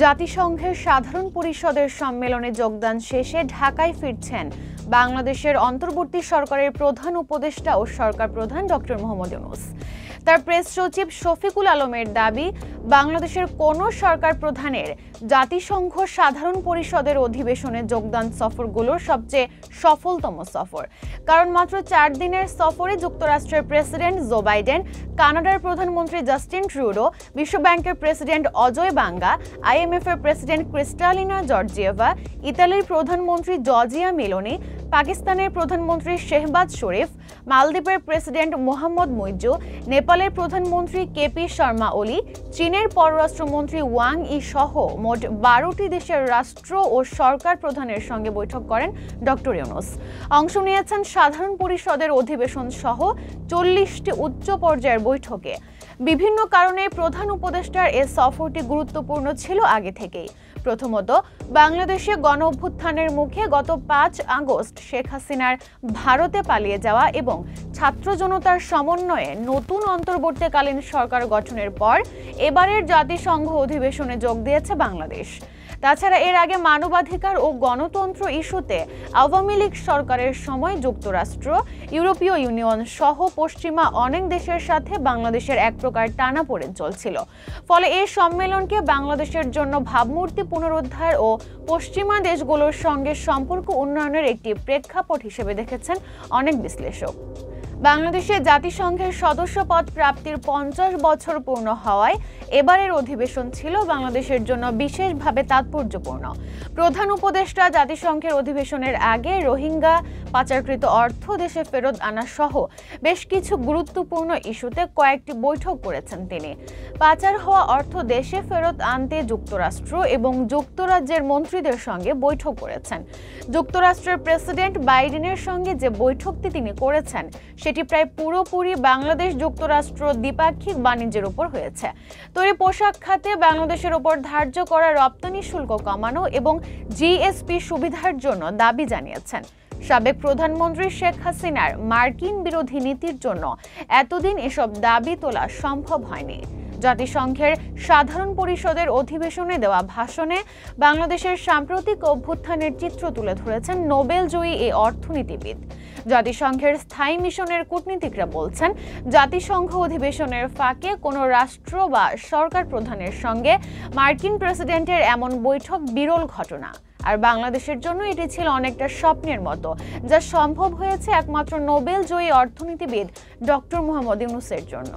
জাতিসংঘের সাধারণ পরিষদের সম্মেলনে যোগদান শেষে ঢাকায় ফিরছেন বাংলাদেশের অন্তর্বর্তী সরকারের প্রধান উপদেষ্টা ও সরকার প্রধান ডক্টর মোহাম্মদ ইউনূস। তার প্রেস সচিব শফিকুল আলমের দাবি, বাংলাদেশের কোনো সরকার প্রধানের জাতিসংঘ সাধারণ পরিষদের অধিবেশনে যোগদান সফরগুলোর সবচেয়ে সফলতম সফর। কারণ মাত্র 4 দিনের সফরে যুক্তরাষ্ট্রের প্রেসিডেন্ট জো বাইডেন, কানাডার প্রধানমন্ত্রী জাস্টিন ট্রুডো, বিশ্বব্যাংকের প্রেসিডেন্ট অজয় বাঙ্গা, IMF এর প্রেসিডেন্ট ক্রিস্টালিনা জর্জিয়েভা, ইতালির প্রধানমন্ত্রী জর্জিয়া মেলোনি, পাকিস্তানের প্রধানমন্ত্রী শেহবাজ শরীফ, মালদ্বীপের প্রেসিডেন্ট মোহাম্মদ মুইজ্জু, নেপালের প্রধানমন্ত্রী কেপি শর্মা ওলি, চীনের পররাষ্ট্রমন্ত্রী ওয়াং ই সহ মোট 12টি দেশের রাষ্ট্র ও সরকার প্রধানের সঙ্গে বৈঠক করেন ডক্টর ইউনূস। অংশ নিয়েছেন সাধারণ পরিষদের অধিবেশন সহ 40টি উচ্চ পর্যায়ের বৈঠকে। বিভিন্ন কারণে প্রধান উপদেষ্টার এ সফরটি গুরুত্বপূর্ণ ছিল আগে থেকেই। প্রথমত, বাংলাদেশে গণঅভ্যুত্থানের মুখে গত 5 আগস্ট শেখ হাসিনার ভারতে পালিয়ে যাওয়া এবং ছাত্র জনতার সমন্বয়ে নতুন অন্তর্বর্তীকালীন সরকার গঠনের পর এবারের জাতিসংঘ অধিবেশনে যোগ দিয়েছে বাংলাদেশ। তাছাড়া এর আগে মানবাধিকার ও গণতন্ত্র ইস্যুতে আওয়ামী লীগ সরকারের সময় যুক্তরাষ্ট্র, ইউরোপীয় ইউনিয়ন সহ পশ্চিমা অনেক দেশের সাথে বাংলাদেশের এক প্রকার টানাপোড়েন চলছিল। ফলে এই সম্মেলনকে বাংলাদেশের জন্য ভাবমূর্তি পুনরুদ্ধার ও পশ্চিমা দেশগুলোর সঙ্গে সম্পর্ক উন্নয়নের একটি প্রেক্ষাপট হিসেবে দেখেছেন অনেক বিশ্লেষক। বাংলাদেশে জাতিসংঘের সদস্যপদ প্রাপ্তির 50 বছর পূর্ণ হওয়ায় এবারের অধিবেশন ছিল বাংলাদেশের জন্য বিশেষভাবে তাৎপর্যপূর্ণ। প্রধান উপদেষ্টা জাতিসংঘের অধিবেশনের আগে রোহিঙ্গা, পাচারকৃত অর্থ দেশে ফেরত আনা সহ বেশ কিছু গুরুত্বপূর্ণ ইস্যুতে কয়েকটি বৈঠক করেছেন তিনি। পাচার হওয়া অর্থ দেশে ফেরত আনতে যুক্তরাষ্ট্র এবং যুক্তরাজ্যের মন্ত্রীদের সঙ্গে বৈঠক করেছেন। যুক্তরাষ্ট্রের প্রেসিডেন্ট বাইডেনের সঙ্গে যে বৈঠকটি তিনি করেছেন সেটি প্রায় পুরোপুরি বাংলাদেশ যুক্তরাষ্ট্র দ্বিপাক্ষিক বাণিজ্যের উপর হয়েছে। তৈরি পোশাক খাতে বাংলাদেশের উপর ধার্য করা রপ্তানি শুল্ক কমানো এবং GSP সুবিধার জন্য দাবি জানিয়েছেন। সাবেক প্রধানমন্ত্রী শেখ হাসিনার মার্কিন বিরোধী নীতির জন্য এতদিন এসব দাবি তোলা সম্ভব হয়নি। জাতিসংঘের সাধারণ পরিষদের অধিবেশনে দেওয়া ভাষণে বাংলাদেশের সাম্প্রতিক অভ্যুত্থানের চিত্র তুলে ধরেছেন নোবেলজয়ী এই অর্থনীতিবিদ। জাতিসংঘের স্থায়ী মিশনের কূটনীতিকরা বলছেন, জাতিসংঘ অধিবেশনের ফাঁকে কোনো রাষ্ট্র বা সরকার প্রধানের সঙ্গে মার্কিন প্রেসিডেন্টের এমন বৈঠক বিরল ঘটনা। আর বাংলাদেশের জন্য এটি ছিল অনেকটা স্বপ্নের মতো, যা সম্ভব হয়েছে একমাত্র নোবেলজয়ী অর্থনীতিবিদ ডক্টর মোহাম্মদ ইউনূসের জন্য।